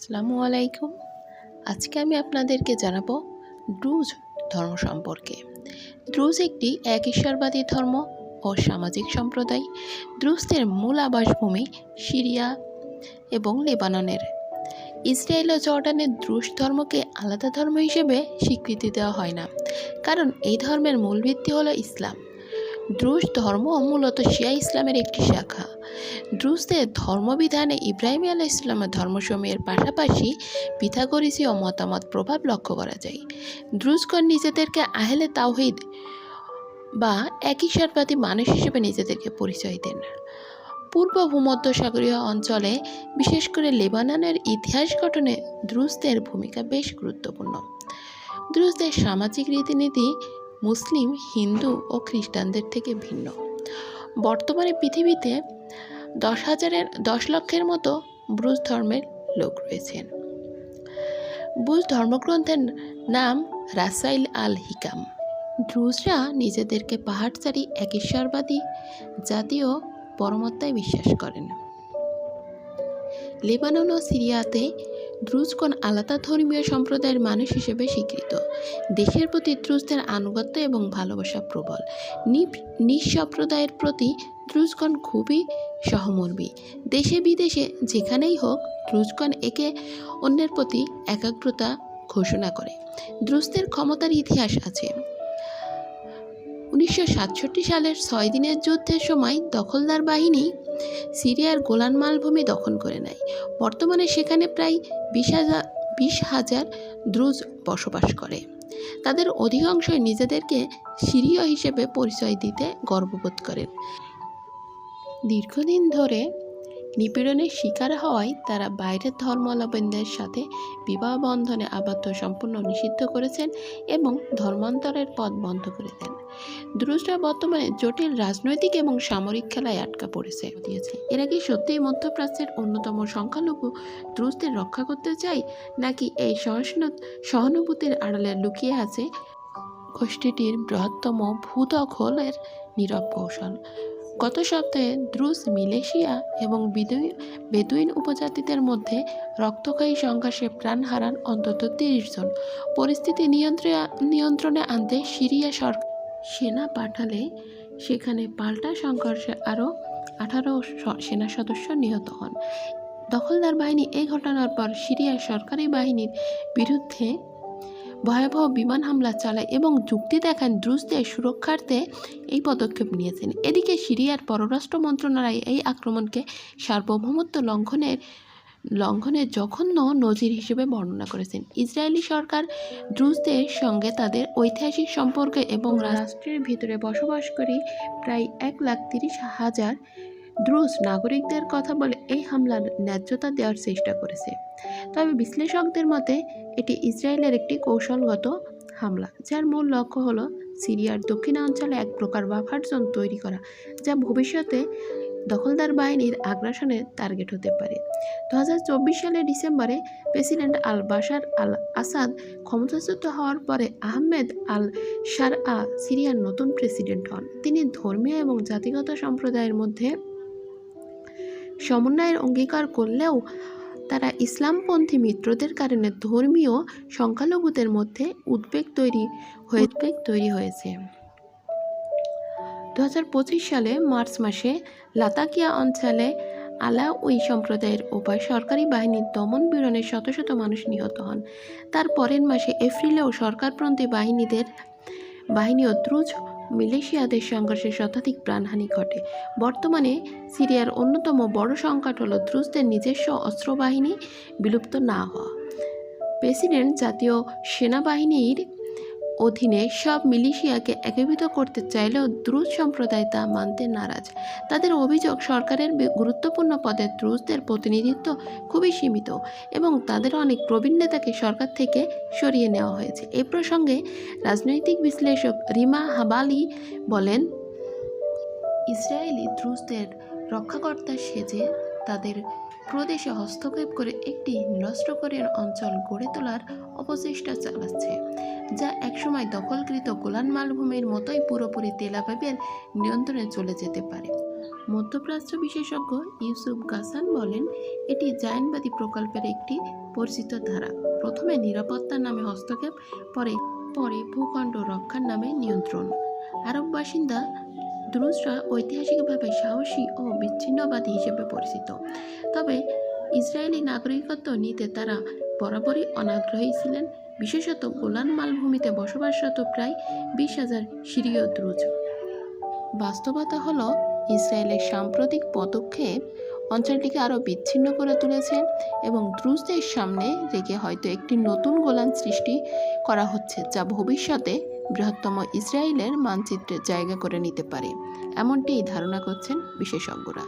আসসালামু আলাইকুম। আজকে আমি আপনাদেরকে জানাবো দ্রুজ ধর্ম সম্পর্কে। দ্রুজ একটি এক ঈশ্বরবাদী ধর্ম ও সামাজিক সম্প্রদায়। দ্রুজদের মূল আবাসভূমি সিরিয়া এবং লেবাননের। ইসরায়েল ও জর্ডানের দ্রুজ ধর্মকে আলাদা ধর্ম হিসেবে স্বীকৃতি দেওয়া হয় না, কারণ এই ধর্মের মূল ভিত্তি হলো ইসলাম। দ্রুজ ধর্ম মূলত শিয়া ইসলামের একটি শাখা। দ্রুজদের ধর্মবিধানে ইব্রাহিম আলাইহিস সালামের ধর্মসমূহের পাশাপাশি পিথাগোরাসীয় মতামত প্রভাব লক্ষ্য করা যায়। দ্রুজগণ নিজেদেরকে আহলে তাওহীদ বা এক ঈশ্বরবাদী মানুষ হিসেবে নিজেদেরকে পরিচয় দেন। পূর্ব ভূমধ্যসাগরীয় অঞ্চলে, বিশেষ করে লেবাননের ইতিহাস গঠনে দ্রুজদের ভূমিকা বেশ গুরুত্বপূর্ণ। দ্রুজদের সামাজিক রীতিনীতি মুসলিম, হিন্দু ও খ্রিস্টানদের থেকে ভিন্ন। বর্তমানে পৃথিবীতে 10 লক্ষের মতো দ্রুজ ধর্মের লোক রয়েছেন। দ্রুজ ধর্মগ্রন্থের নাম রাসাইল আল হিকাম। দ্রুজরা নিজেদেরকে পাহাড়চারী এক ঈশ্বরবাদী জাতীয় পরমাত্মায় বিশ্বাস করেন। লেবানন ও সিরিয়াতে দ্রুজগণ আলাদা ধর্মীয় সম্প্রদায়ের মানুষ হিসেবে স্বীকৃত। দেশের প্রতি দ্রুজদের আনুগত্য এবং ভালোবাসা প্রবল। নিজ সম্প্রদায়ের প্রতি দ্রুজগণ খুবই সহমর্মী। দেশে বিদেশে যেখানেই হোক, দ্রুজগণ একে অন্যের প্রতি একাগ্রতা ঘোষণা করে। দ্রুজদের ক্ষমতার ইতিহাস আছে। 1967 সালের 6 দিনের যুদ্ধের সময় দখলদার বাহিনী সিরিয়ার গোলান মালভূমি দখল করে নেয়। বর্তমানে সেখানে প্রায় 20,000 দ্রুজ বসবাস করে। তাদের অধিকাংশই নিজেদেরকে সিরীয় হিসেবে পরিচয় দিতে গর্ববোধ করেন। দীর্ঘদিন ধরে নিপীড়নের শিকার হওয়ায় তারা বাইরের ধর্মাবলম্বীদের সাথে বিবাহ বন্ধনে আবদ্ধ সম্পূর্ণ নিষিদ্ধ করেছেন এবং ধর্মান্তরের পথ বন্ধ করে দেন। দ্রুজরা বর্তমানে জটিল রাজনৈতিক এবং সামরিক খেলায় আটকা পড়েছে। এরা কি সত্যিই মধ্যপ্রাচ্যের অন্যতম সংখ্যালঘু দ্রুজদের রক্ষা করতে চায়, নাকি এই সহানুভূতির আড়ালে লুকিয়ে আছে গোষ্ঠীটির বৃহত্তম ভূদখলের নীরব কৌশল? গত সপ্তাহে দ্রুজ মিলিশিয়া এবং বেদুইন উপজাতিদের মধ্যে রক্তক্ষয়ী সংঘর্ষে প্রাণ হারান অন্তত 30 জন। পরিস্থিতি নিয়ন্ত্রণে আনতে সিরিয়া সরকার সেনা পাঠালে সেখানে পাল্টা সংঘর্ষে আরও 18 সেনা সদস্য নিহত হন। দখলদার বাহিনী এই ঘটনার পর সিরিয়ার সরকারি বাহিনীর বিরুদ্ধে ভয়াবহ বিমান হামলা চালায় এবং যুক্তি দেখান দ্রুজদের সুরক্ষার্থে এই পদক্ষেপ নিয়েছেন। এদিকে সিরিয়ার পররাষ্ট্র মন্ত্রণালয় এই আক্রমণকে সার্বভৌমত্ব লঙ্ঘনের জঘন্য নজির হিসেবে বর্ণনা করেছেন। ইসরায়েলি সরকার দ্রুজদের সঙ্গে তাদের ঐতিহাসিক সম্পর্ক এবং রাষ্ট্রের ভিতরে বসবাসকারী প্রায় 1,30,000 দ্রুজ নাগরিকদের কথা বলে এই হামলার ন্যায্যতা দেওয়ার চেষ্টা করেছে। তবে বিশ্লেষকদের মতে এটি ইসরায়েলের একটি কৌশলগত হামলা, যার মূল লক্ষ্য হল সিরিয়ার দক্ষিণাঞ্চলে এক প্রকার বাফার জোন তৈরি করা, যা ভবিষ্যতে দখলদার বাহিনীর আগ্রাসনের টার্গেট হতে পারে। 2024 সালের ডিসেম্বরে প্রেসিডেন্ট আল বাশার আল আসাদ ক্ষমতাচ্যুত হওয়ার পরে আহমেদ আল শারআ সিরিয়ার নতুন প্রেসিডেন্ট হন। তিনি ধর্মীয় এবং জাতিগত সম্প্রদায়ের মধ্যে সমন্বয়ের অঙ্গীকার করলেও তারা ইসলামপন্থী মিত্রদের কারণে ধর্মীয় সংখ্যালঘুদের মধ্যে উদ্বেগ তৈরি হয়েছে। 2025 সালে মার্চ মাসে লাতাকিয়া অঞ্চলে আলাউই সম্প্রদায়ের উভয় সরকারি বাহিনীর দমন পীড়নে শত শত মানুষ নিহত হন। তার পরের মাসে এপ্রিলেও সরকারপন্থী বাহিনী ও দ্রুজ মিলিশিয়াদের সংঘর্ষে শতাধিক প্রাণহানি ঘটে। বর্তমানে সিরিয়ার অন্যতম বড় সংকট হল দ্রুজদের নিজস্ব অস্ত্রবাহিনী বিলুপ্ত না হওয়া। প্রেসিডেন্ট জাতীয় সেনাবাহিনীর অধীনে সব মিলিশিয়াকে একীভূত করতে চাইলেও দ্রুজ সম্প্রদায় তা মানতে নারাজ। তাদের অভিযোগ, সরকারের গুরুত্বপূর্ণ পদে দ্রুজদের প্রতিনিধিত্ব খুবই সীমিত এবং তাদের অনেক প্রবীণ নেতাকে সরকার থেকে সরিয়ে নেওয়া হয়েছে। এ প্রসঙ্গে রাজনৈতিক বিশ্লেষক রিমা হাবালি বলেন, ইসরায়েলি দ্রুজদের রক্ষাকর্তা সেজে তাদের প্রদেশে হস্তক্ষেপ করে একটি নিরস্ত্রকরণ অঞ্চল গড়ে তোলার অপচেষ্টা চালাচ্ছে, যা একসময় দখলকৃত গোলান মালভূমির মতোই পুরোপুরি তেল আবিবের নিয়ন্ত্রণে চলে যেতে পারে। মধ্যপ্রাচ্য বিশেষজ্ঞ ইউসুফ গাসান বলেন, এটি জায়নবাদী প্রকল্পের একটি পরিচিত ধারা। প্রথমে নিরাপত্তার নামে হস্তক্ষেপ, পরে পরে ভূখণ্ড রক্ষার নামে নিয়ন্ত্রণ। আরব বাসিন্দা দ্রুজরা ঐতিহাসিকভাবে সাহসী ও বিচ্ছিন্নবাদী হিসেবে পরিচিত, তবে ইসরায়েলি নাগরিকত্ব নিতে তারা বরাবরই অনাগ্রহী ছিলেন, বিশেষত গোলান মালভূমিতে বসবাসরত প্রায় 20,000 সিরীয় দ্রুজ। বাস্তবতা হলো, ইসরায়েলের সাম্প্রতিক পদক্ষেপ অঞ্চলটিকে আরও বিচ্ছিন্ন করে তুলেছে এবং দ্রুজদের সামনে রেখে হয়তো একটি নতুন গোলান সৃষ্টি করা হচ্ছে, যা ভবিষ্যতে বৃহত্তম ইসরায়েলের মানচিত্রে জায়গা করে নিতে পারে, এমনটিই ধারণা করছেন বিশেষজ্ঞরা।